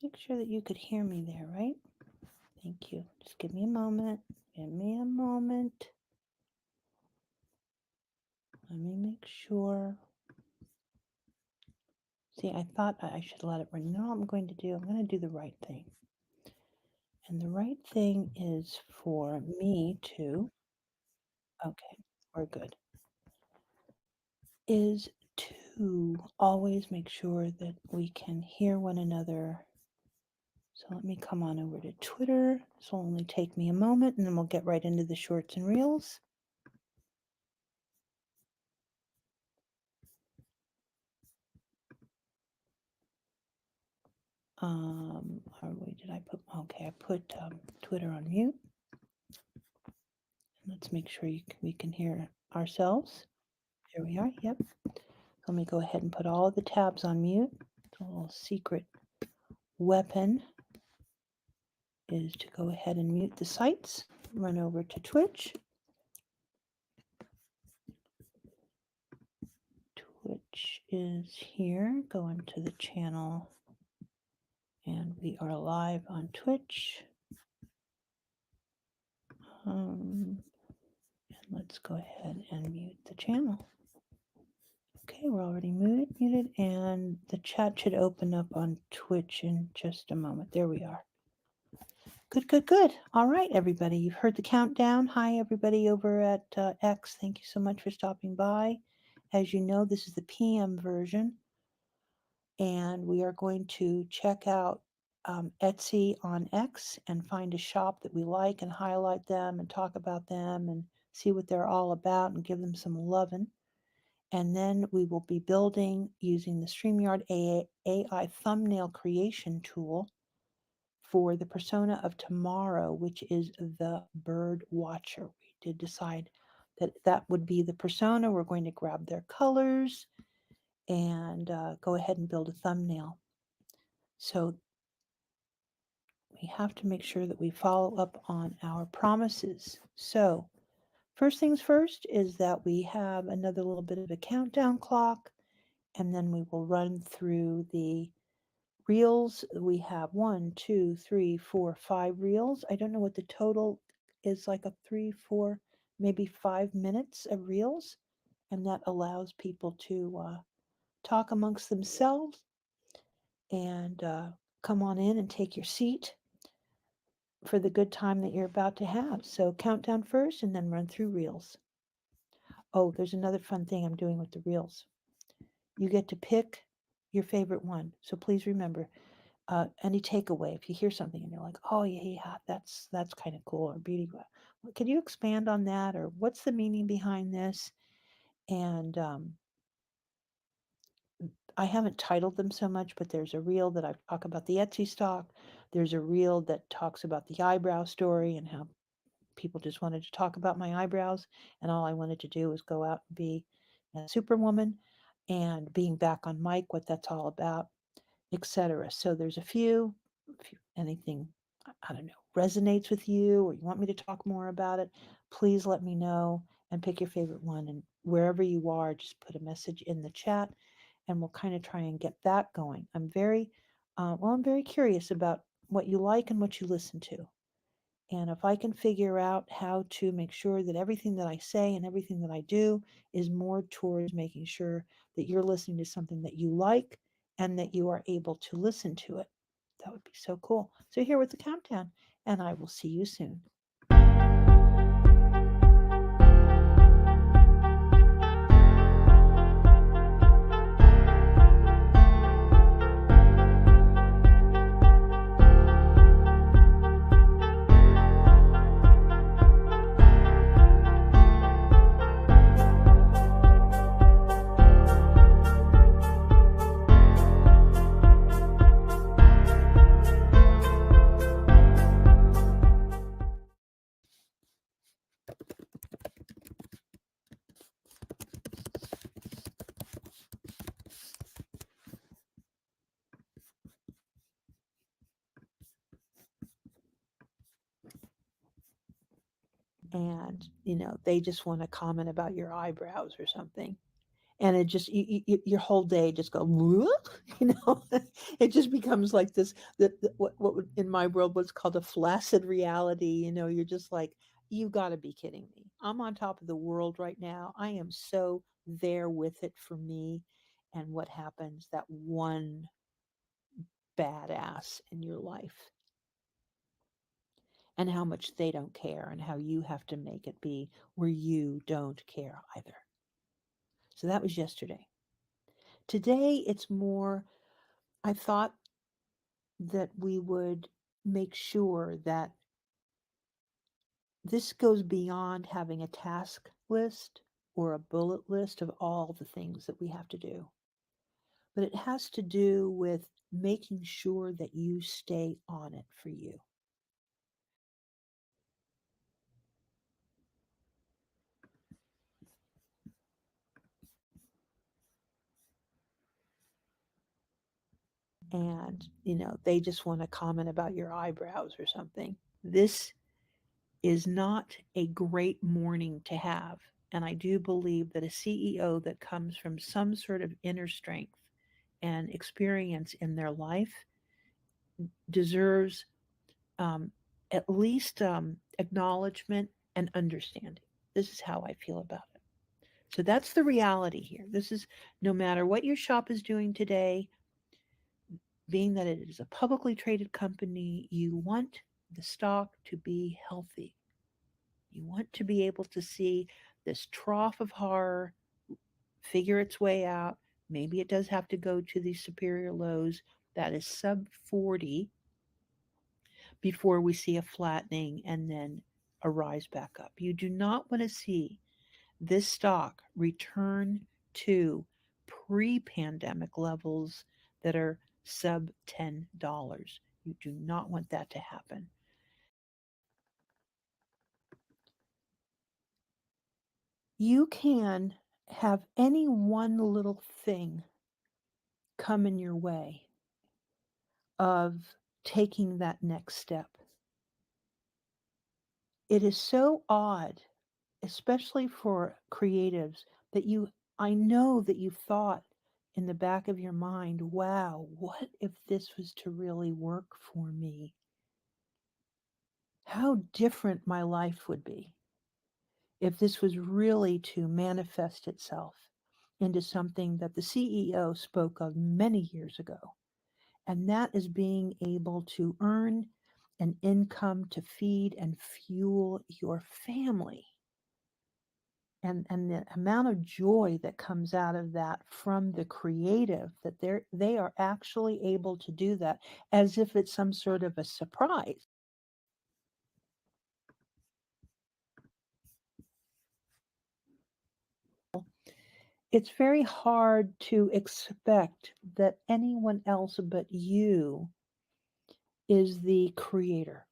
make sure that you could hear me there, right? Thank you. Just give me a moment. Give me a moment. Let me make sure. See, I thought I should let it run. You know what I'm going to do? I'm going to do the right thing. And the right thing is for me to, okay, we're good, is to always make sure that we can hear one another. So let me come on over to Twitter. This will only take me a moment and then we'll get right into the shorts and reels. Did I put, okay, I put Twitter on mute. Let's make sure we can hear ourselves. There we are, yep. Let me go ahead and put all the tabs on mute. It's a little secret weapon is to go ahead and mute the sites. Run over to Twitch. Twitch is here. Go into the channel. And we are live on Twitch. And let's go ahead and mute the channel. Okay, we're already muted, and the chat should open up on Twitch in just a moment. There we are. Good. All right, everybody, you've heard the countdown. Hi, everybody over at X. Thank you so much for stopping by. As you know, this is the PM version, and we are going to check out Etsy on X and find a shop that we like and highlight them and talk about them and see what they're all about and give them some loving. And then we will be building using the StreamYard AI thumbnail creation tool for the persona of tomorrow, which is the bird watcher. We did decide that that would be the persona. We're going to grab their colors and go ahead and build a thumbnail. So we have to make sure that we follow up on our promises. So first things first is that we have another little bit of a countdown clock, and then we will run through the reels. We have 1, 2, 3, 4, 5 reels. I don't know what the total is, like a 3, 4, maybe 5 minutes of reels. And that allows people to talk amongst themselves and come on in and take your seat for the good time that you're about to have. So countdown first and then run through reels. Oh, there's another fun thing I'm doing with the reels. You get to pick your favorite one. So please remember, any takeaway if you hear something and you're like, oh yeah, that's kind of cool, or beauty, could you expand on that, or what's the meaning behind this? And I haven't titled them so much, but there's a reel that I talk about the Etsy stock. There's a reel that talks about the eyebrow story and how people just wanted to talk about my eyebrows, and all I wanted to do was go out and be a superwoman, and being back on mic, what that's all about, etc. So there's a few, if anything, I don't know, resonates with you or you want me to talk more about it, please let me know and pick your favorite one. And wherever you are, just put a message in the chat and we'll kind of try and get that going. I'm very curious about what you like and what you listen to. And if I can figure out how to make sure that everything that I say and everything that I do is more towards making sure that you're listening to something that you like and that you are able to listen to it, that would be so cool. So here with the countdown, and I will see you soon. And, they just want to comment about your eyebrows or something. and it just your whole day just go you know. It just becomes like this, what in my world what's called a flaccid reality. You know, you're just like, you got to be kidding me. I'm on top of the world right now. I am so there with it for me. And what happens, that one badass in your life, and how much they don't care, and how you have to make it be where you don't care either. So that was yesterday. Today it's more, I thought that we would make sure that this goes beyond having a task list or a bullet list of all the things that we have to do, but it has to do with making sure that you stay on it for you. And, you know, they just want to comment about your eyebrows or something. This is not a great morning to have. And I do believe that a CEO that comes from some sort of inner strength and experience in their life deserves um, at least acknowledgement and understanding. This is how I feel about it. So that's the reality here. This is, no matter what your shop is doing today, being that it is a publicly traded company, you want the stock to be healthy. You want to be able to see this trough of horror figure its way out. Maybe it does have to go to these superior lows that is sub 40 before we see a flattening and then a rise back up. You do not want to see this stock return to pre pandemic levels that are sub $10. You do not want that to happen. You can have any one little thing come in your way of taking that next step. It is so odd, especially for creatives, that I know that you've thought in the back of your mind, wow, what if this was to really work for me? How different my life would be if this was really to manifest itself into something that the CEO spoke of many years ago. And that is being able to earn an income to feed and fuel your family. And the amount of joy that comes out of that from the creative, that they are actually able to do that as if it's some sort of a surprise. It's very hard to expect that anyone else but you is the creator,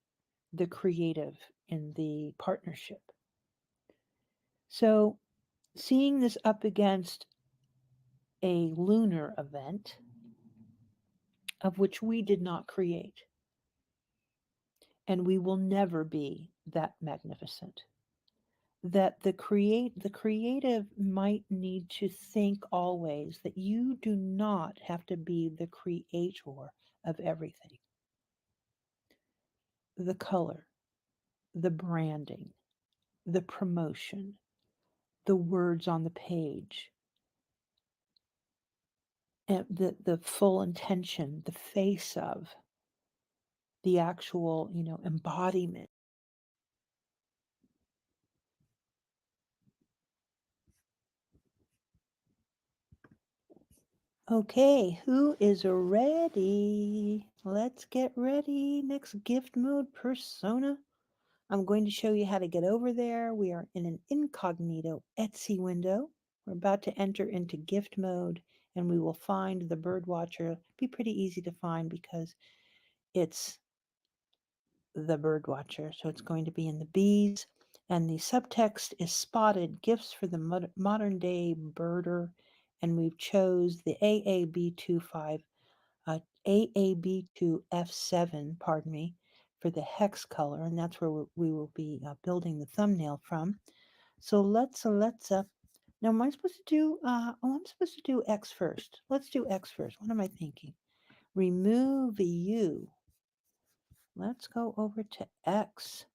the creative in the partnership. So seeing this up against a lunar event of which we did not create, and we will never be that magnificent, that the creative might need to think always that you do not have to be the creator of everything. The color, the branding, the promotion, the words on the page, and the full intention, the face of the actual, embodiment. Okay, who is ready? Let's get ready. Next gift mode persona. I'm going to show you how to get over there. We are in an incognito Etsy window. We're about to enter into gift mode, and we will find the bird watcher. Be pretty easy to find because it's the bird watcher. So it's going to be in the bees, and the subtext is spotted gifts for the modern day birder, and we've chose the AAB25 AAB2F7, pardon me, for the hex color, and that's where we will be building the thumbnail from. So let's Now, am I supposed to do, I'm supposed to do X first. Let's do X first. What am I thinking? Remove U. Let's go over to X.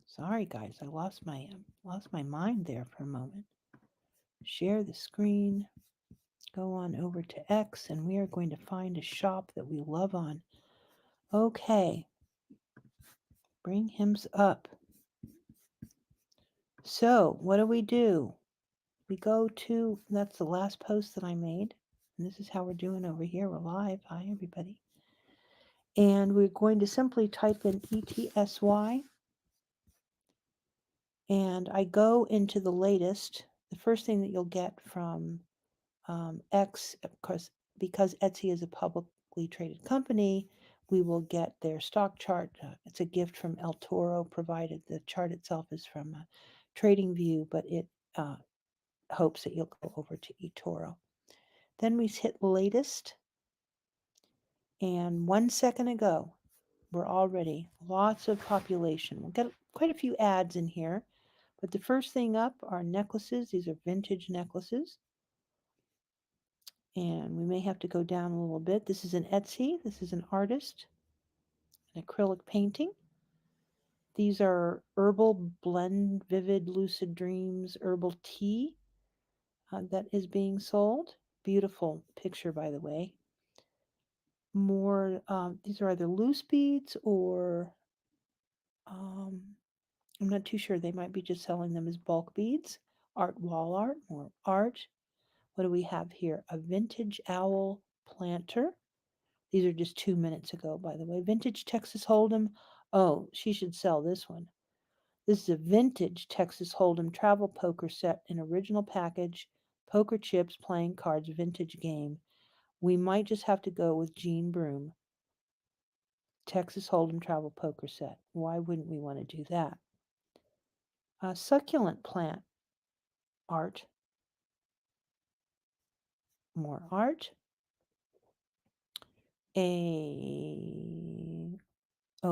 Sorry, guys, I lost my mind there for a moment. Share the screen. Go on over to X, and we are going to find a shop that we love on. Okay. Bring him up. So, what do? We go to, that's the last post that I made. And this is how we're doing over here. We're live. Hi, everybody. And we're going to simply type in ETSY. And I go into the latest. The first thing that you'll get from X, of course, because Etsy is a publicly traded company, we will get their stock chart. It's a gift from El Toro, provided the chart itself is from TradingView, but it hopes that you'll go over to eToro. Then we hit latest, and 1 second ago, we're already lots of population. We'll get quite a few ads in here, but the first thing up are necklaces. These are vintage necklaces. And we may have to go down a little bit. This is an Etsy. This is an artist, an acrylic painting. These are herbal blend, vivid, lucid dreams, herbal tea that is being sold. Beautiful picture, by the way. More, these are either loose beads or I'm not too sure. They might be just selling them as bulk beads. Art wall art, more art. What do we have here? A vintage owl planter. These are just 2 minutes ago, by the way. Vintage Texas Hold'em. Oh, she should sell this one. This is a vintage Texas Hold'em travel poker set in original package, poker chips, playing cards, vintage game. We might just have to go with Jean Broom. Texas Hold'em travel poker set. Why wouldn't we want to do that? A succulent plant art. More art.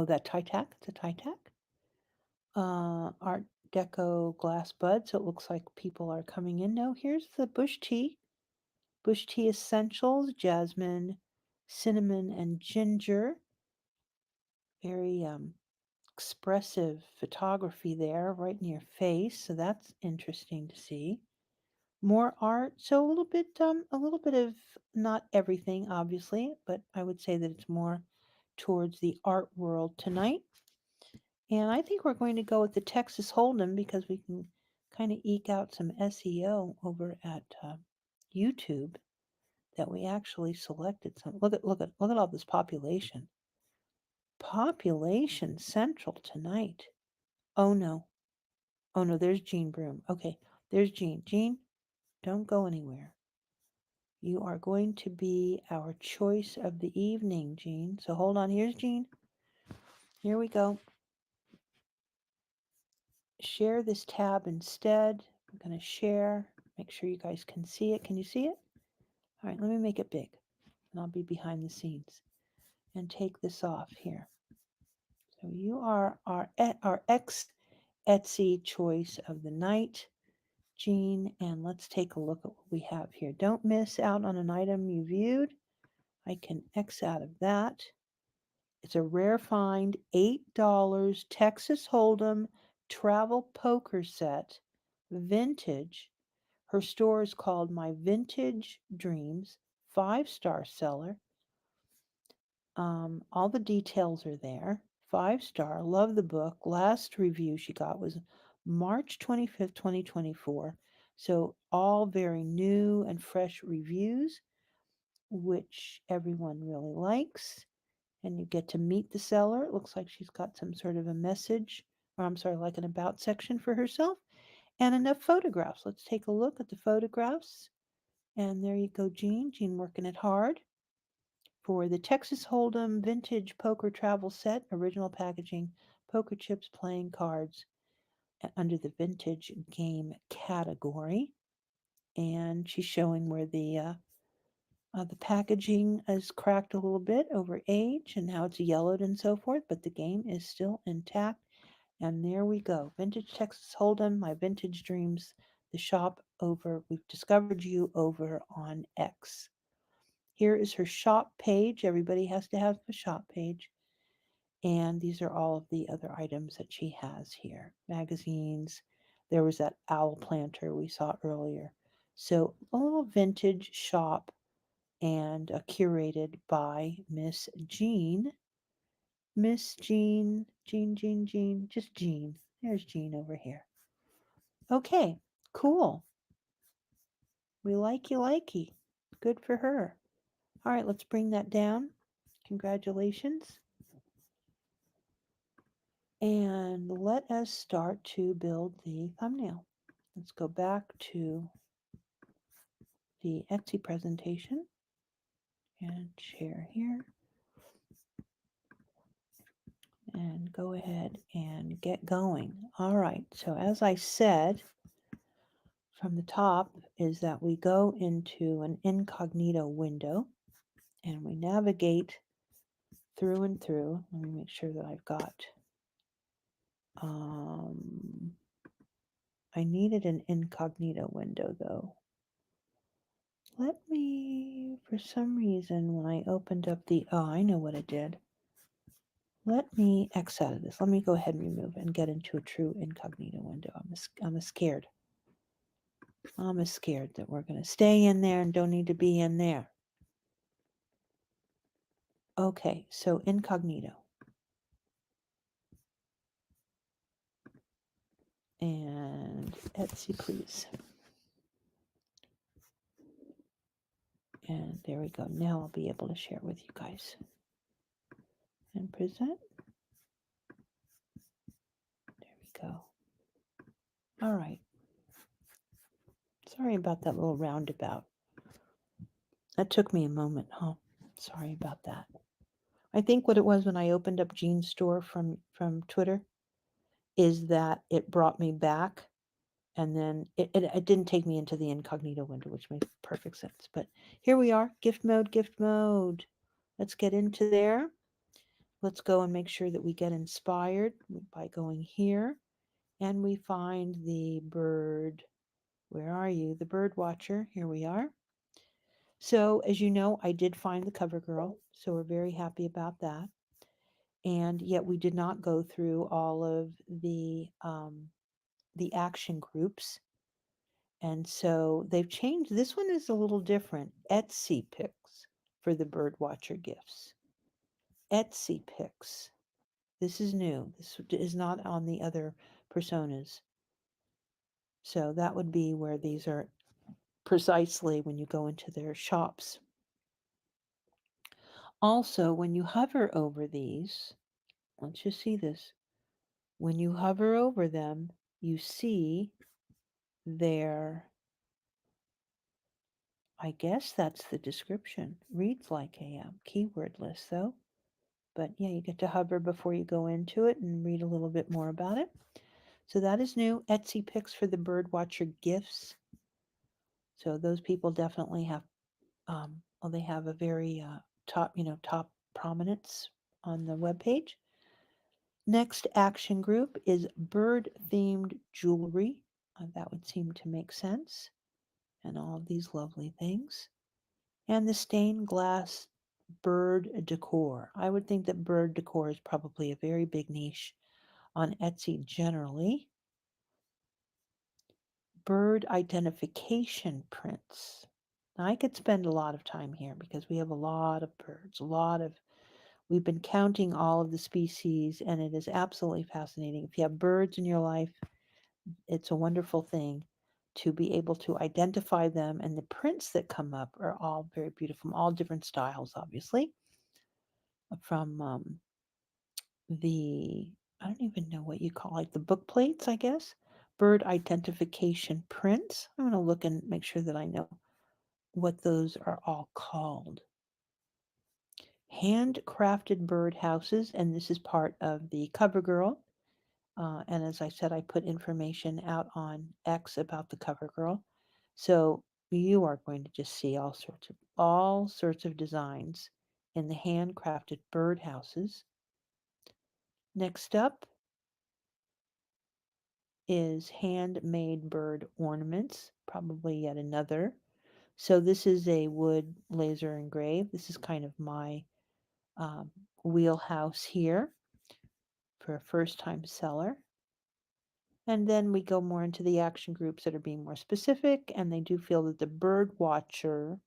That tie tack. It's a tie tack. Art Deco glass bud. So it looks like people are coming in now. Here's the bush tea. Bush tea essentials, jasmine, cinnamon, and ginger. Very expressive photography there, right in your face. So that's interesting to see. More art. So a little bit of not everything, obviously, but I would say that it's more towards the art world tonight. And I think we're going to go with the Texas Hold'em because we can kind of eke out some SEO over at YouTube that we actually selected some. Look at all this population. Population Central tonight. Oh no. Oh no, there's Jean Broom. Okay, there's Jean. Jean, don't go anywhere. You are going to be our choice of the evening, Jean. So hold on. Here's Jean. Here we go. Share this tab instead. I'm going to share. Make sure you guys can see it. Can you see it? All right, let me make it big. And I'll be behind the scenes. And take this off here. So you are our ex Etsy choice of the night, Jean. And let's take a look at what we have here. Don't miss out on an item you viewed. I can X out of that. It's a rare find, $8 Texas Hold'em travel poker set, vintage. Her store is called My Vintage Dreams, 5-star seller. All the details are there. 5-star, love the book. Last review she got was March 25th, 2024. So all very new and fresh reviews, which everyone really likes. And you get to meet the seller. It looks like she's got some sort of a message, or I'm sorry, like an about section for herself, and enough photographs. Let's take a look at the photographs. And there you go, Jean. Jean working it hard for the Texas Hold'em Vintage Poker Travel Set, original packaging, poker chips, playing cards, under the vintage game category. And she's showing where the packaging is cracked a little bit over age and how it's yellowed and so forth, but the game is still intact. And there we go. Vintage Texas Hold'em, My Vintage Dreams, the shop over, we've discovered you over on X. Here is her shop page. Everybody has to have a shop page. And these are all of the other items that she has here. Magazines. There was that owl planter we saw earlier. So a little vintage shop and curated by Miss Jean. Miss Jean, Jean, just Jean. There's Jean over here. Okay, cool. We likey. Good for her. All right, let's bring that down. Congratulations. And let us start to build the thumbnail. Let's go back to the Etsy presentation and share here. And go ahead and get going. All right, so as I said, from the top is that we go into an incognito window and we navigate through and through. Let me make sure that I've got, I needed an incognito window though. Let me, for some reason, when I opened up the, I know what I did. Let me X out of this. Let me go ahead and remove and get into a true incognito window. I'm scared. I'm scared that we're going to stay in there and don't need to be in there. Okay, so incognito. And Etsy, please. And there we go. Now I'll be able to share with you guys. And present. There we go. All right. Sorry about that little roundabout. That took me a moment, huh? Sorry about that. I think what it was when I opened up Jean's store from Twitter is that it brought me back, and then it didn't take me into the incognito window, which makes perfect sense. But here we are, gift mode. Let's get into there. Let's go and make sure that we get inspired by going here, and we find the bird. Where are you? The bird watcher. Here we are. So as you know, I did find the cover girl, so we're very happy about that. And yet we did not go through all of the action groups. And so they've changed. This one is a little different. Etsy picks for the birdwatcher gifts. Etsy picks. This is new. This is not on the other personas. So that would be where these are precisely when you go into their shops. Also, when you hover over these, let's just see this. When you hover over them, you see their, I guess that's the description. Reads like a keyword list though. But yeah, you get to hover before you go into it and read a little bit more about it. So that is new. Etsy picks for the birdwatcher gifts. So those people definitely have, well, they have a very top prominence on the webpage. Next action group is bird-themed jewelry. That would seem to make sense. And all of these lovely things. And the stained glass bird decor. I would think that bird decor is probably a very big niche on Etsy generally. Bird identification prints. Now, I could spend a lot of time here because we have a lot of birds, we've been counting all of the species, and it is absolutely fascinating. If you have birds in your life, it's a wonderful thing to be able to identify them, and the prints that come up are all very beautiful, from all different styles, obviously. From I don't even know what you call, like the book plates, I guess. Bird identification prints. I'm going to look and make sure that I know what those are all called. Handcrafted bird houses, and this is part of the cover girl. And as I said, I put information out on X about the cover girl. So you are going to just see all sorts of designs in the handcrafted bird houses. Next up, is handmade bird ornaments, probably yet another. So this is a wood laser engraved. This is kind of my um, wheelhouse here for a first time seller. And then we go more into the action groups that are being more specific, and they do feel that the bird watcher,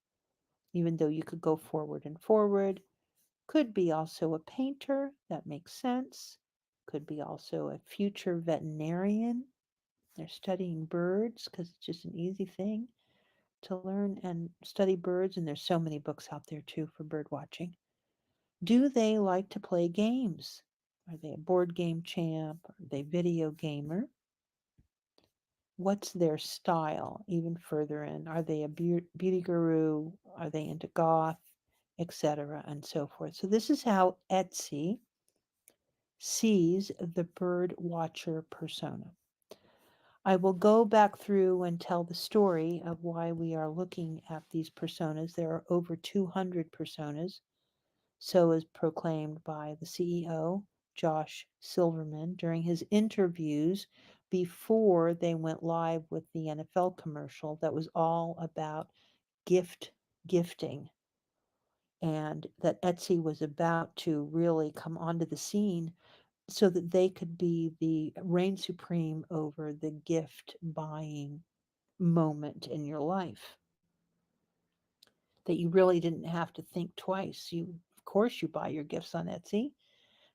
even though you could go forward and forward, could be also a painter. That makes sense. Could be also a future veterinarian. They're studying birds because it's just an easy thing to learn and study birds. And there's so many books out there too for bird watching. Do they like to play games? Are they a board game champ? Are they video gamer? What's their style even further in? Are they a beauty guru? Are they into goth, etc., and so forth? So this is how Etsy sees the bird watcher persona. I will go back through and tell the story of why we are looking at these personas. There are over 200 personas, so is proclaimed by the CEO, Josh Silverman, during his interviews before they went live with the NFL commercial that was all about gifting, and that Etsy was about to really come onto the scene so that they could be the reign supreme over the gift buying moment in your life, that you really didn't have to think twice. You, of course, you buy your gifts on Etsy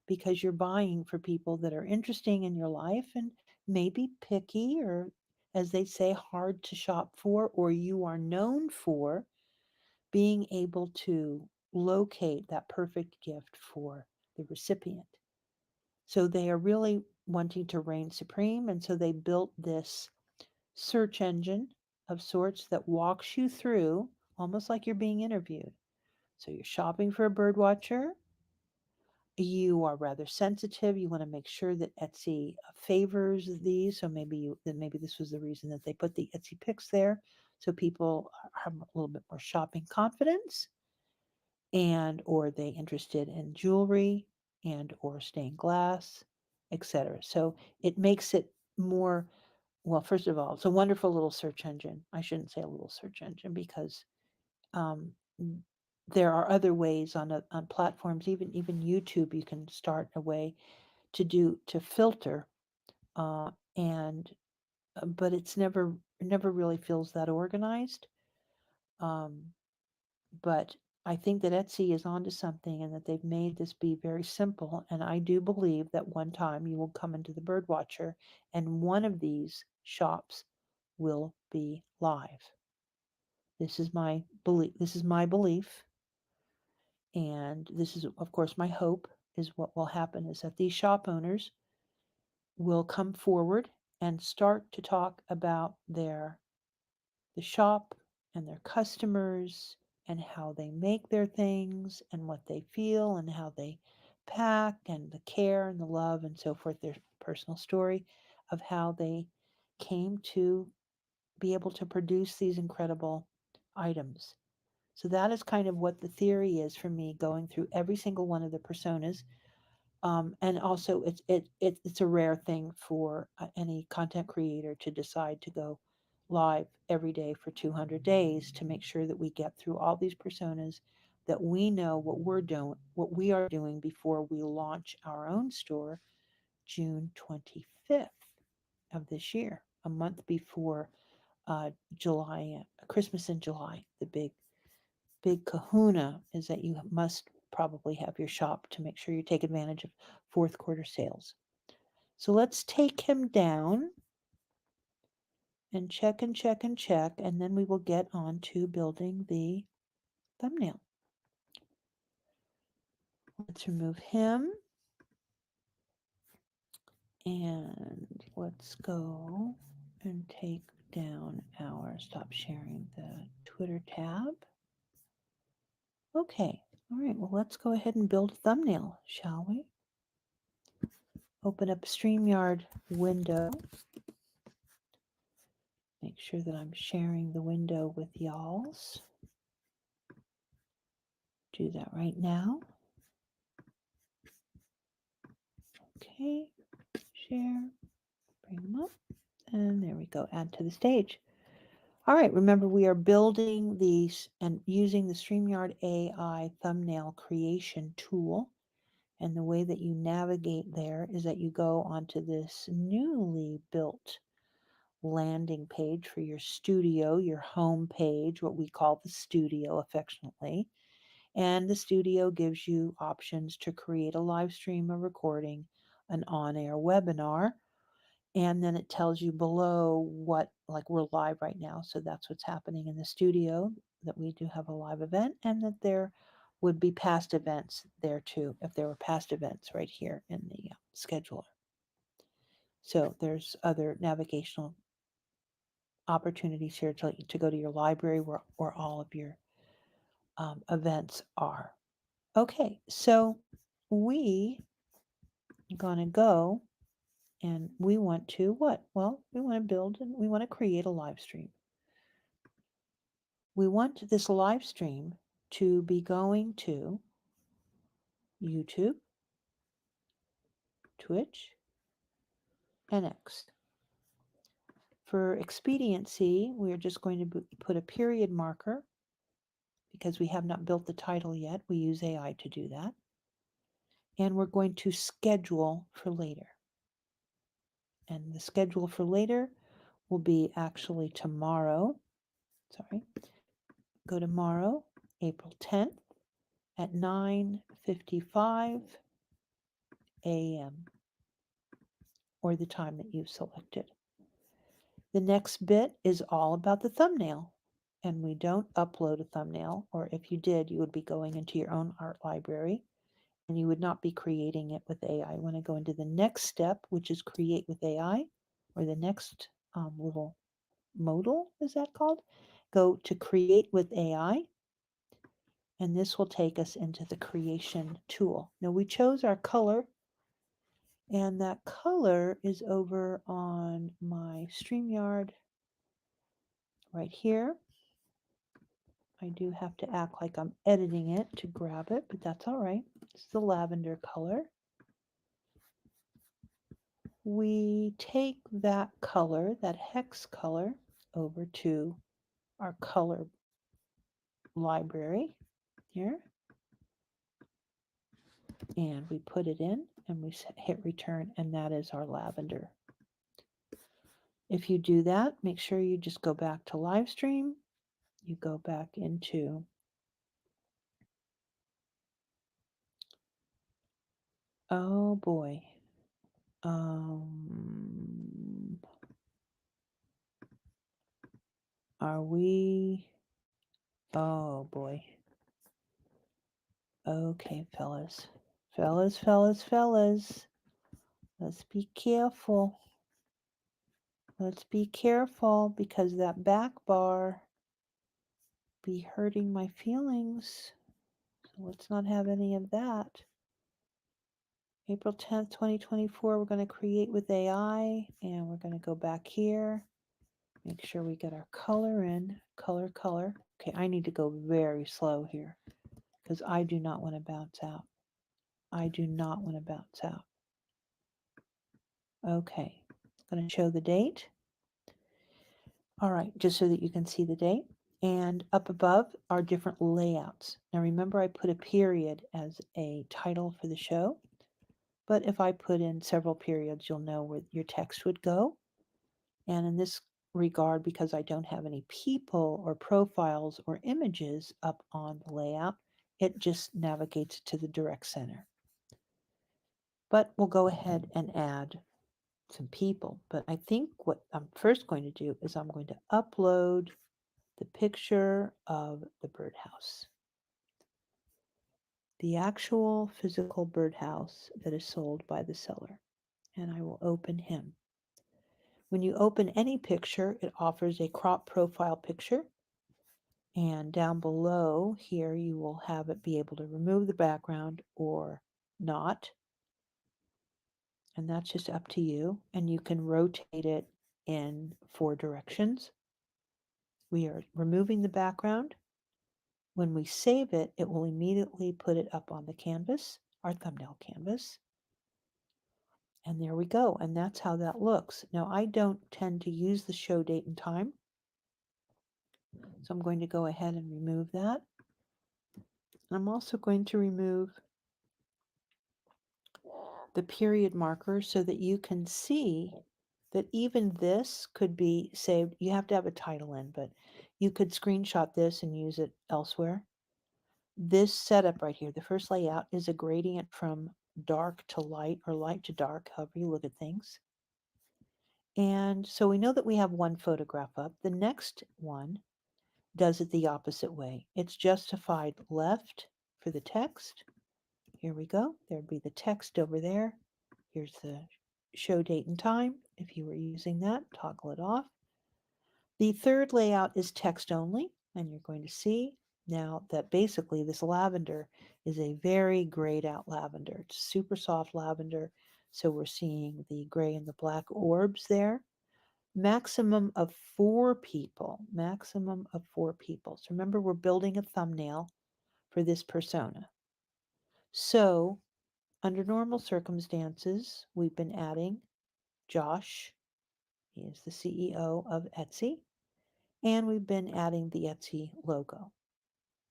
because you're buying for people that are interesting in your life and maybe picky, or as they say, hard to shop for, or you are known for being able to locate that perfect gift for the recipient. So they are really wanting to reign supreme, and so they built this search engine of sorts that walks you through almost like you're being interviewed. So you're shopping for a bird watcher. You are rather sensitive. You want to make sure that Etsy favors these. So maybe this was the reason that they put the Etsy picks there, so people have a little bit more shopping confidence. And or are they interested in jewelry and or stained glass, etc. So it makes it more, well, first of all, it's a wonderful little search engine. I shouldn't say a little search engine because um, there are other ways on platforms, even YouTube. You can start a way to filter, and but it never really feels that organized. Um, but I think that Etsy is onto something and that they've made this be very simple. And I do believe that one time you will come into the Birdwatcher and one of these shops will be live. This is my belief. This is my belief. And this is, of course, my hope is what will happen is that these shop owners will come forward and start to talk about the shop and their customers and how they make their things and what they feel and how they pack and the care and the love and so forth, their personal story of how they came to be able to produce these incredible items. So that is kind of what the theory is for me going through every single one of the personas. And also, it's a rare thing for any content creator to decide to go live every day for 200 days to make sure that we get through all these personas, that we know what we are doing before we launch our own store June 25th of this year, a month before July, Christmas in July. The big kahuna is that you must probably have your shop to make sure you take advantage of fourth quarter sales. So let's take him down and check and check and check, and then we will get on to building the thumbnail. Let's remove him and let's go and take down stop sharing the Twitter tab. Okay, all right, well, let's go ahead and build a thumbnail, shall we? Open up StreamYard window. Make sure that I'm sharing the window with y'alls. Do that right now. Okay, share, bring them up. And there we go, add to the stage. All right, remember we are building these and using the StreamYard AI thumbnail creation tool. And the way that you navigate there is that you go onto this newly built landing page for your studio, your home page, what we call the studio affectionately. And the studio gives you options to create a live stream, a recording, an on air webinar. And then it tells you below what, like we're live right now. So that's what's happening in the studio, that we do have a live event, and that there would be past events there too, if there were past events right here in the scheduler. So there's other navigational opportunities here to go to your library where all of your events are. Okay, so we are going to go and we want to what? Well, we want to build and we want to create a live stream. We want this live stream to be going to YouTube, Twitch, and X. For expediency, we're just going to put a period marker because we have not built the title yet. We use AI to do that. And we're going to schedule for later. And the schedule for later will be actually tomorrow. Sorry. Go tomorrow, April 10th at 9:55 a.m. or the time that you've selected. The next bit is all about the thumbnail. And we don't upload a thumbnail, or if you did, you would be going into your own art library and you would not be creating it with AI. You want to go into the next step, which is create with AI, or the next little modal, is that called? Go to create with AI, and this will take us into the creation tool. Now we chose our color, and that color is over on my StreamYard right here. I do have to act like I'm editing it to grab it, but that's all right. It's the lavender color. We take that color, that hex color, over to our color library here, and we put it in and we hit return, and that is our lavender. If you do that, make sure you just go back to live stream. You go back into oh boy. Are we? Oh boy. Okay, fellas. Fellas. Let's be careful. Let's be careful because that back bar be hurting my feelings. So let's not have any of that. April 10th, 2024, we're going to create with AI, and we're going to go back here. Make sure we get our color in. Color. Okay, I need to go very slow here because I do not want to bounce out. Okay, I'm going to show the date. All right, just so that you can see the date. And up above are different layouts. Now remember, I put a period as a title for the show, but if I put in several periods, you'll know where your text would go. And in this regard, because I don't have any people or profiles or images up on the layout, it just navigates to the direct center. But we'll go ahead and add some people. But I think what I'm first going to do is I'm going to upload the picture of the birdhouse, the actual physical birdhouse that is sold by the seller. And I will open him. When you open any picture, it offers a crop profile picture. And down below here, you will have it be able to remove the background or not. And that's just up to you. And you can rotate it in 4 directions. We are removing the background. When we save it, it will immediately put it up on the canvas, our thumbnail canvas. And there we go. And that's how that looks. Now, I don't tend to use the show date and time. So I'm going to go ahead and remove that. And I'm also going to remove the period marker so that you can see that even this could be saved. You have to have a title in, but you could screenshot this and use it elsewhere. This setup right here, the first layout, is a gradient from dark to light or light to dark, however you look at things. And so we know that we have one photograph up. The next one does it the opposite way. It's justified left for the text. Here we go. There'd be the text over there. Here's the show date and time. If you were using that, toggle it off. The third layout is text only, and you're going to see now that basically this lavender is a very grayed out lavender. It's super soft lavender, so we're seeing the gray and the black orbs there. Maximum of 4 people, maximum of 4 people. So remember, we're building a thumbnail for this persona. So under normal circumstances, we've been adding Josh. He is the CEO of Etsy. And we've been adding the Etsy logo.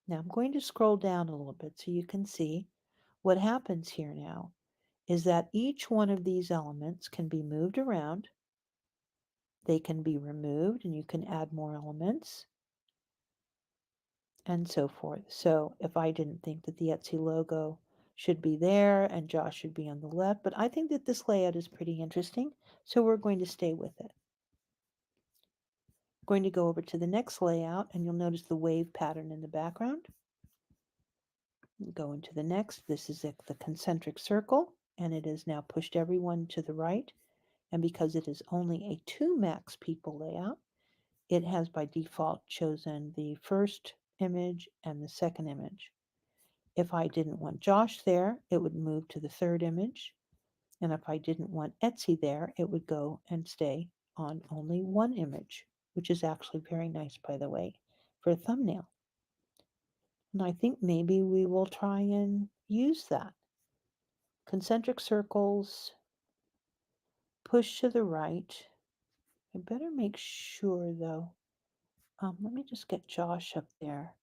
Now I'm going to scroll down a little bit so you can see what happens here now is that each one of these elements can be moved around. They can be removed and you can add more elements and so forth. So if I didn't think that the Etsy logo should be there and Josh should be on the left, but I think that this layout is pretty interesting, so we're going to stay with it. I'm going to go over to the next layout and you'll notice the wave pattern in the background. Go into the next. This is the concentric circle, and it has now pushed everyone to the right. And because it is only a 2 max people layout, it has by default chosen the first image and the second image. If I didn't want Josh there, it would move to the third image. And if I didn't want Etsy there, it would go and stay on only one image, which is actually very nice, by the way, for a thumbnail. And I think maybe we will try and use that. Concentric circles, push to the right. I better make sure though. Let me just get Josh up there.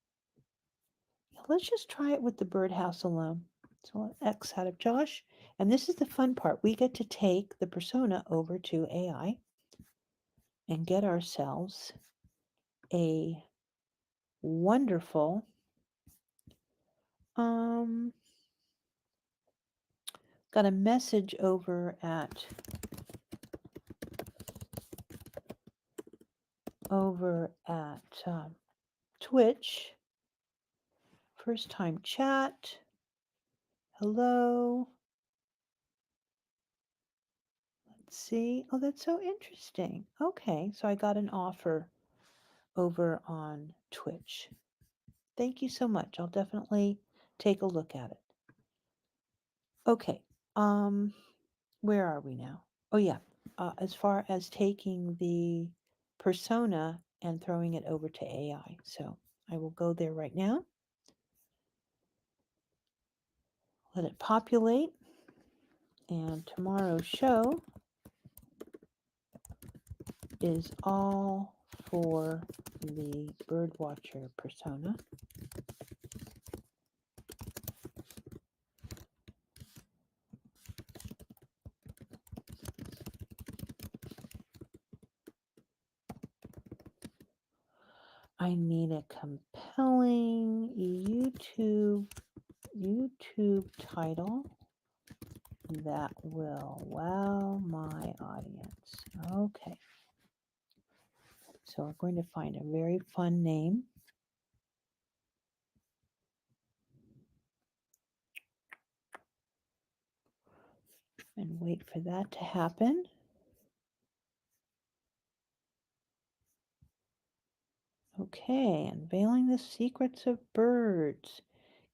Yeah, let's just try it with the birdhouse alone. So I'll X out of Josh. And this is the fun part. We get to take the persona over to AI and get ourselves a wonderful, got a message over at Twitch. First time chat. Hello. Let's see. Oh, that's so interesting. Okay, so I got an offer over on Twitch. Thank you so much. I'll definitely take a look at it. Okay. Where are we now? Oh yeah. As far as taking the persona and throwing it over to AI. So I will go there right now. Let it populate. And tomorrow's show is all for the birdwatcher persona. I need a compelling YouTube title that will wow my audience. Okay. So we're going to find a very fun name. And wait for that to happen. Okay, unveiling the secrets of birds.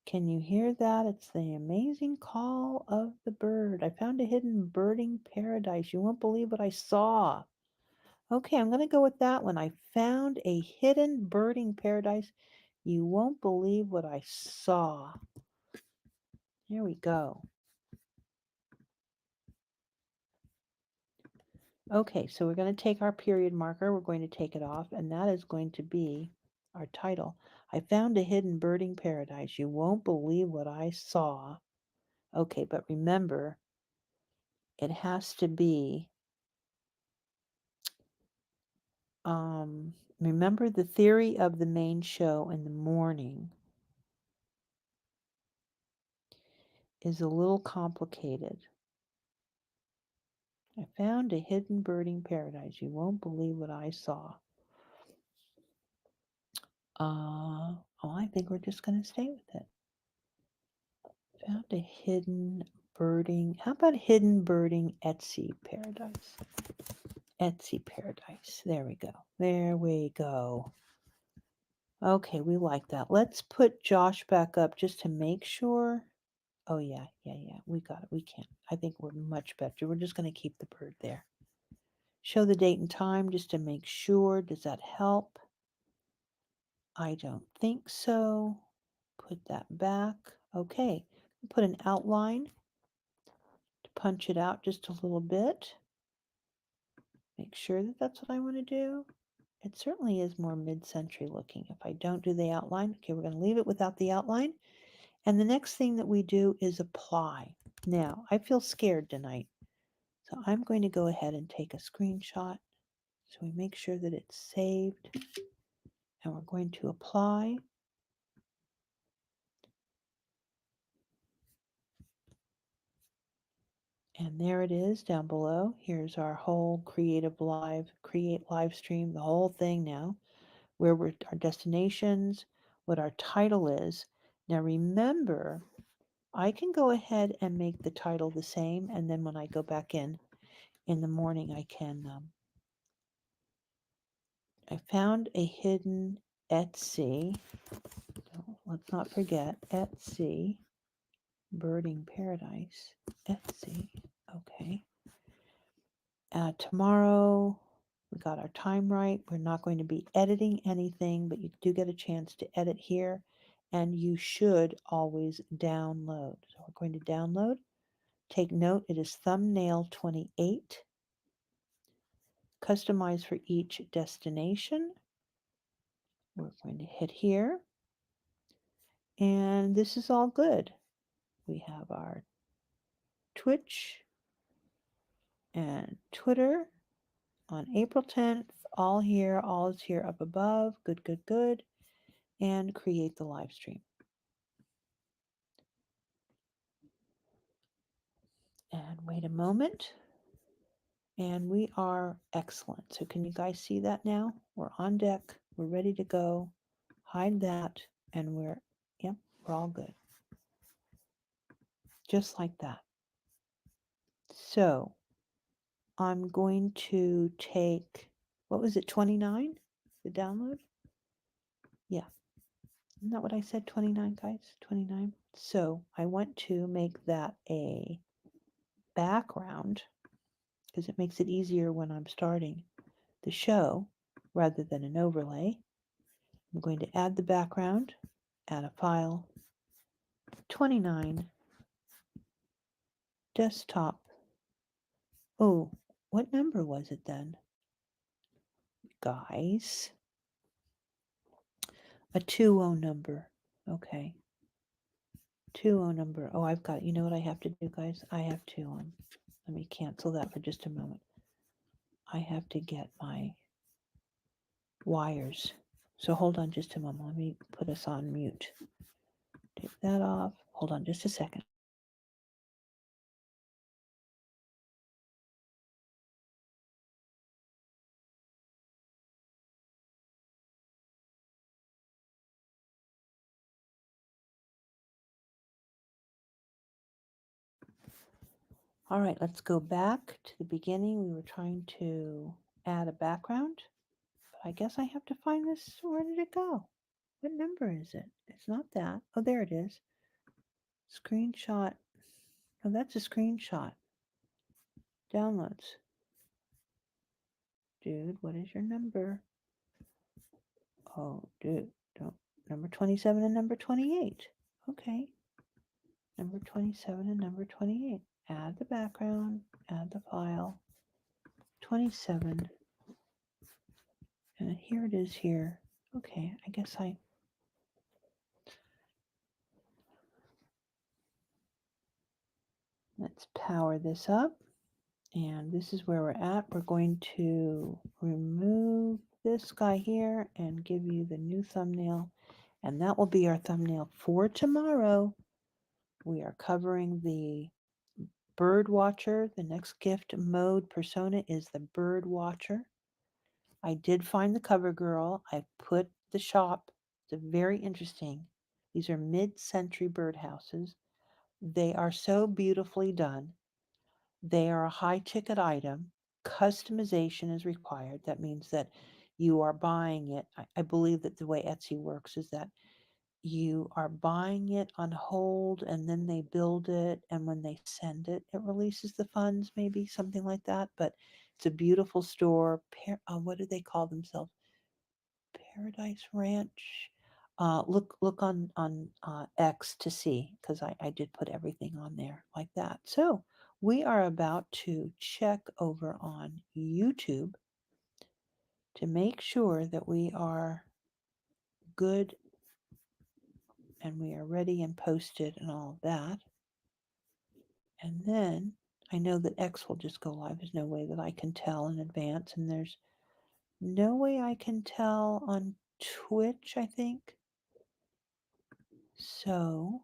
Can you hear that? It's the amazing call of the bird. I found a hidden birding paradise. You won't believe what I saw. Okay, I'm going to go with that one. I found a hidden birding paradise. You won't believe what I saw. Here we go. Okay, so we're going to take our period marker, we're going to take it off, and that is going to be our title. I found a hidden birding paradise. You won't believe what I saw. Okay, but remember, it has to be, remember the theory of the main show in the morning is a little complicated. I found a hidden birding paradise. You won't believe what I saw. I think we're just going to stay with it. Found a hidden birding. How about hidden birding Etsy paradise? Etsy paradise. There we go. There we go. Okay, we like that. Let's put Josh back up just to make sure. Oh, yeah. We got it. We can. I think we're much better. We're just going to keep the bird there. Show the date and time just to make sure. Does that help? I don't think so. Put that back. Okay. Put an outline to punch it out just a little bit. Make sure that that's what I want to do. It certainly is more mid-century looking. If I don't do the outline, okay, we're going to leave it without the outline. And the next thing that we do is apply. Now, I feel scared tonight, so I'm going to go ahead and take a screenshot so we make sure that it's saved. And we're going to apply. And there it is down below. Here's our whole create live stream, the whole thing now, where we're our destinations, what our title is. Now remember, I can go ahead and make the title the same, and then when I go back in the morning, I can, I found a hidden Etsy, let's not forget, Etsy, birding paradise, Etsy, okay. Tomorrow, we got our time right. We're not going to be editing anything, but you do get a chance to edit here, and you should always download. So we're going to download. Take note, it is thumbnail 28. Customize for each destination. We're going to hit here. And this is all good. We have our Twitch and Twitter on April 10th. All here, all is here up above. Good. And create the live stream. And wait a moment. And we are excellent. So can you guys see that now? We're on deck. We're ready to go. Hide that. And we're all good. Just like that. So I'm going to take, what was it, 29? The download? Yeah. Isn't that what I said? 29, guys? 29. So I want to make that a background because it makes it easier when I'm starting the show rather than an overlay. I'm going to add the background, add a file, 29, desktop. Oh, what number was it then? Guys, a 20 number. Okay. 20 number. Oh, I've got, you know what I have to do, guys? I have to, let me cancel that for just a moment. I have to get my wires. So hold on just a moment. Let me put us on mute. Take that off. Hold on just a second. All right, let's go back to the beginning. We were trying to add a background, but I guess I have to find this. Where did it go? What number is it? It's not that. Oh, there it is. Screenshot. Oh, that's a screenshot. Downloads. Dude, what is your number? Oh, dude, don't. Number 27 and number 28. Okay. Number 27 and number 28. Add the background, add the file. 27. And here it is here. Okay, I guess let's power this up. And this is where we're at. We're going to remove this guy here and give you the new thumbnail. And that will be our thumbnail for tomorrow. We are covering the bird watcher. The next gift mode persona is the bird watcher. I did find the cover girl. I put the shop. It's very interesting. These are mid-century birdhouses. They are so beautifully done. They are a high-ticket item. Customization is required. That means that you are buying it. I believe that the way Etsy works is that you are buying it on hold and then they build it, and when they send it, it releases the funds, maybe something like that. But it's a beautiful store. What do they call themselves? Paradise Ranch. Look on X to see, because I did put everything on there like that. So we are about to check over on YouTube to make sure that we are good and we are ready and posted and all of that. And then I know that X will just go live. There's no way that I can tell in advance, and there's no way I can tell on Twitch, I think. So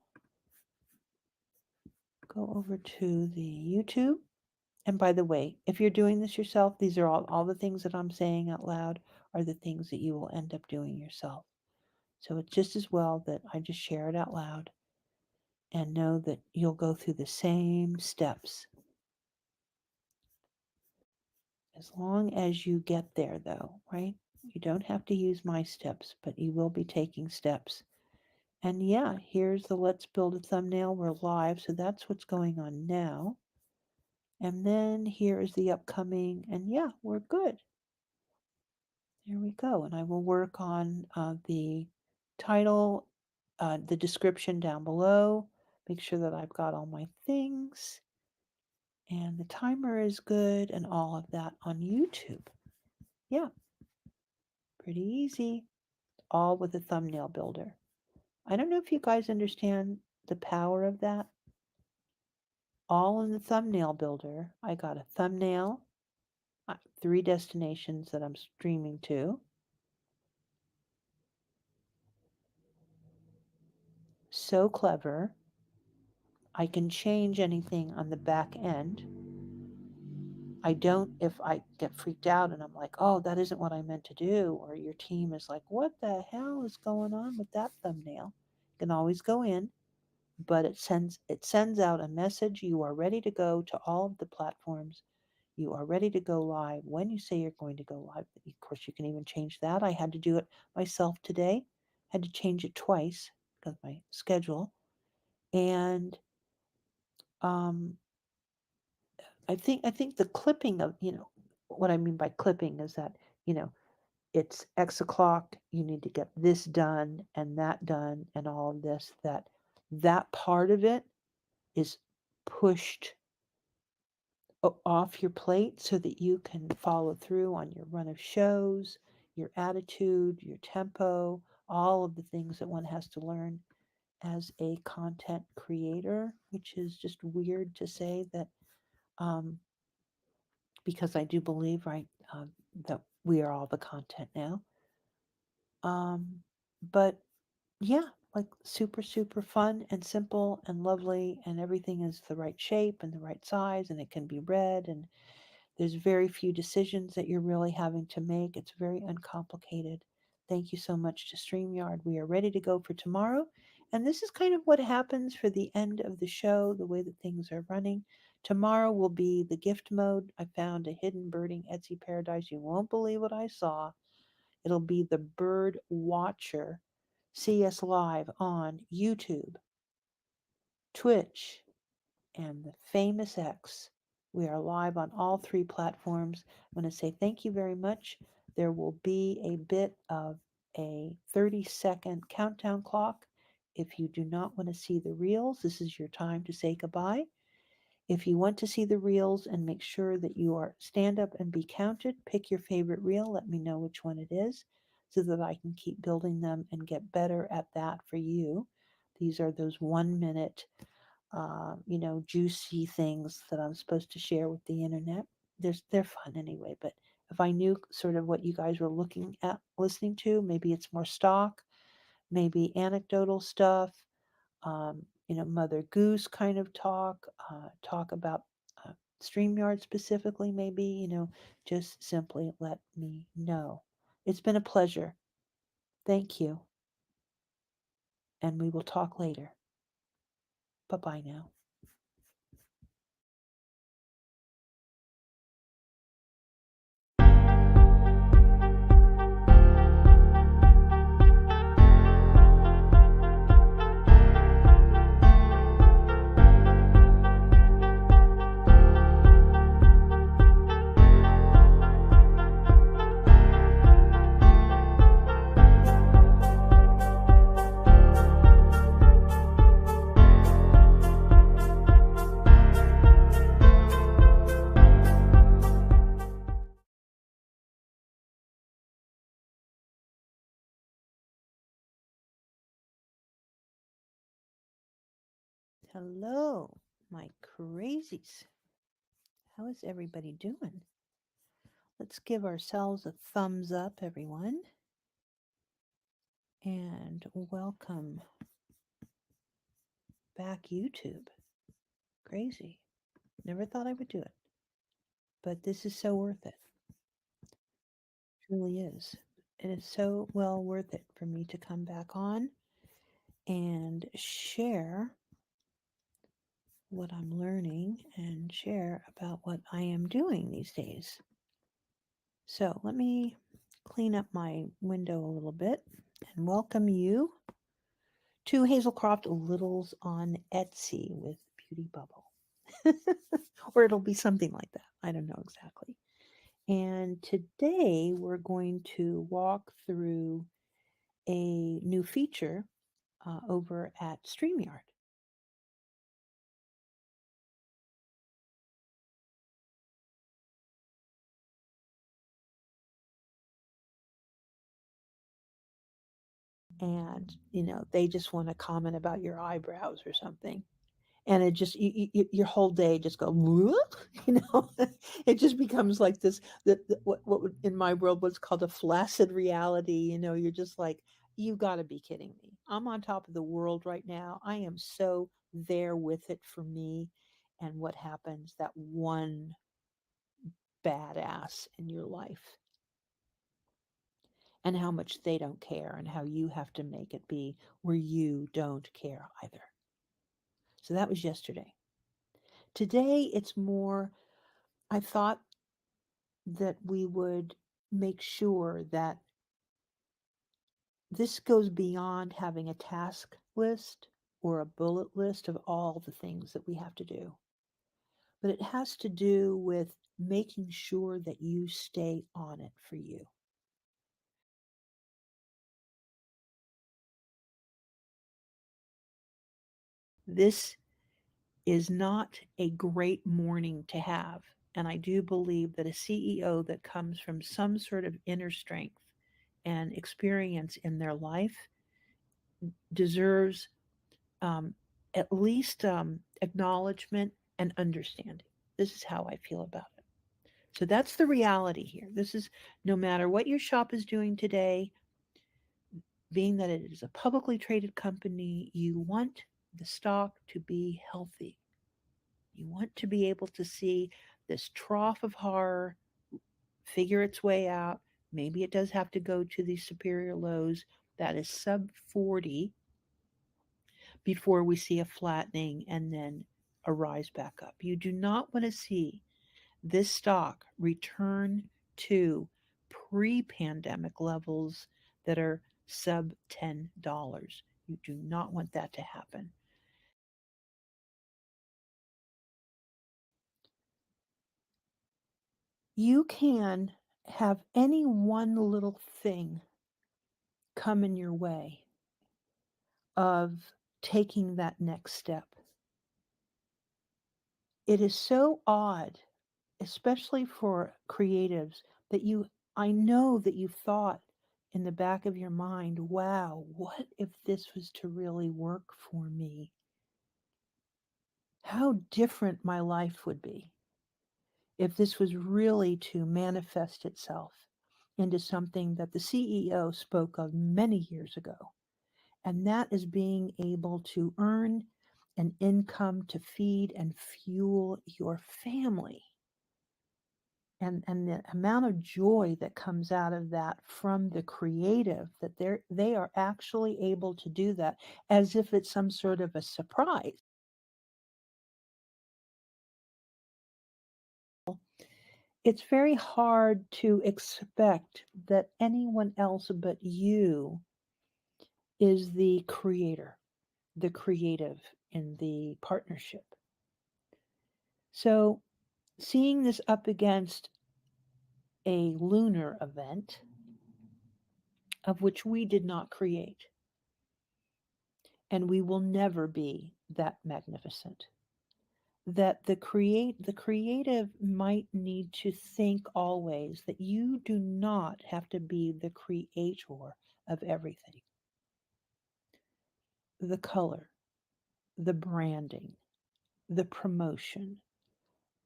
go over to the YouTube. And by the way, if you're doing this yourself, these are all the things that I'm saying out loud are the things that you will end up doing yourself. So it's just as well that I just share it out loud and know that you'll go through the same steps. As long as you get there, though, right? You don't have to use my steps, but you will be taking steps. And yeah, here's the let's build a thumbnail. We're live, so that's what's going on now. And then here is the upcoming, and yeah, we're good. There we go. And I will work on the title, the description down below, make sure that I've got all my things, and the timer is good, and all of that on YouTube. Yeah, pretty easy, all with a thumbnail builder. I don't know if you guys understand the power of that. All in the thumbnail builder. I got a thumbnail, 3 destinations that I'm streaming to. So clever. I can change anything on the back end. I don't, if I get freaked out and I'm like, oh, that isn't what I meant to do, or your team is like, what the hell is going on with that thumbnail? You can always go in, but it sends out a message. You are ready to go to all of the platforms. You are ready to go live when you say you're going to go live. Of course, you can even change that. I had to do it myself today. Had to change it twice because of my schedule. And I think the clipping of, what I mean by clipping is that, it's X o'clock, you need to get this done and that done and all of this, that part of it is pushed off your plate so that you can follow through on your run of shows, your attitude, your tempo, all of the things that one has to learn as a content creator, which is just weird to say that, because I do believe, right, that we are all the content now. But yeah, like super, super fun and simple and lovely, and everything is the right shape and the right size, and it can be read, and there's very few decisions that you're really having to make. It's very uncomplicated. Thank you so much to StreamYard. We are ready to go for tomorrow. And this is kind of what happens for the end of the show, the way that things are running. Tomorrow will be the gift mode. I found a hidden birding Etsy paradise. You won't believe what I saw. It'll be the bird watcher. See us live on YouTube, Twitch, and the famous X. We are live on all 3 platforms. I'm going to say thank you very much. There will be a bit of a 30-second countdown clock. If you do not want to see the reels, this is your time to say goodbye. If you want to see the reels and make sure that you are stand up and be counted, pick your favorite reel. Let me know which one it is so that I can keep building them and get better at that for you. These are those 1 minute, juicy things that I'm supposed to share with the internet. They're fun anyway, but if I knew sort of what you guys were looking at, listening to, maybe it's more stock, maybe anecdotal stuff, Mother Goose kind of talk about uh, StreamYard specifically, maybe, just simply let me know. It's been a pleasure. Thank you. And we will talk later. Bye bye now. Hello, my crazies. How is everybody doing? Let's give ourselves a thumbs up, everyone. And welcome back, YouTube. Crazy. Never thought I would do it. But this is so worth it. It truly is. It is so well worth it for me to come back on and share what I'm learning and share about what I am doing these days. So let me clean up my window a little bit and welcome you to Hazelcroft Littles on Etsy with Beauty Bubble. Or it'll be something like that. I don't know exactly. And today we're going to walk through a new feature over at StreamYard. And, they just want to comment about your eyebrows or something. And it just, your whole day just go, whoop, it just becomes like this, what in my world, what's called a flaccid reality. You're just like, you got to be kidding me. I'm on top of the world right now. I am so there with it for me. And what happens, that one badass in your life, and how much they don't care, and how you have to make it be where you don't care either. So that was yesterday. Today, it's more, I thought that we would make sure that this goes beyond having a task list or a bullet list of all the things that we have to do. But it has to do with making sure that you stay on it for you. This is not a great morning to have. And I do believe that a CEO that comes from some sort of inner strength and experience in their life deserves at least acknowledgement and understanding. This is how I feel about it. So that's the reality here. This is, no matter what your shop is doing today, being that it is a publicly traded company, you want the stock to be healthy. You want to be able to see this trough of horror figure its way out. Maybe it does have to go to these superior lows that is sub 40 before we see a flattening and then a rise back up. You do not want to see this stock return to pre-pandemic levels that are sub $10. You do not want that to happen. You can have any one little thing come in your way of taking that next step. It is so odd, especially for creatives, that I know that you thought in the back of your mind, wow, what if this was to really work for me? How different my life would be if this was really to manifest itself into something that the CEO spoke of many years ago. And that is being able to earn an income to feed and fuel your family. And the amount of joy that comes out of that from the creative, that they are actually able to do that as if it's some sort of a surprise. It's very hard to expect that anyone else but you is the creator, the creative in the partnership. So seeing this up against a lunar event of which we did not create, and we will never be that magnificent, that the creative might need to think always that you do not have to be the creator of everything. The color, the branding, the promotion,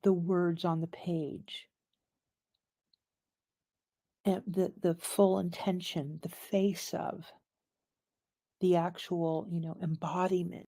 the words on the page, and the full intention, the face of the actual, embodiment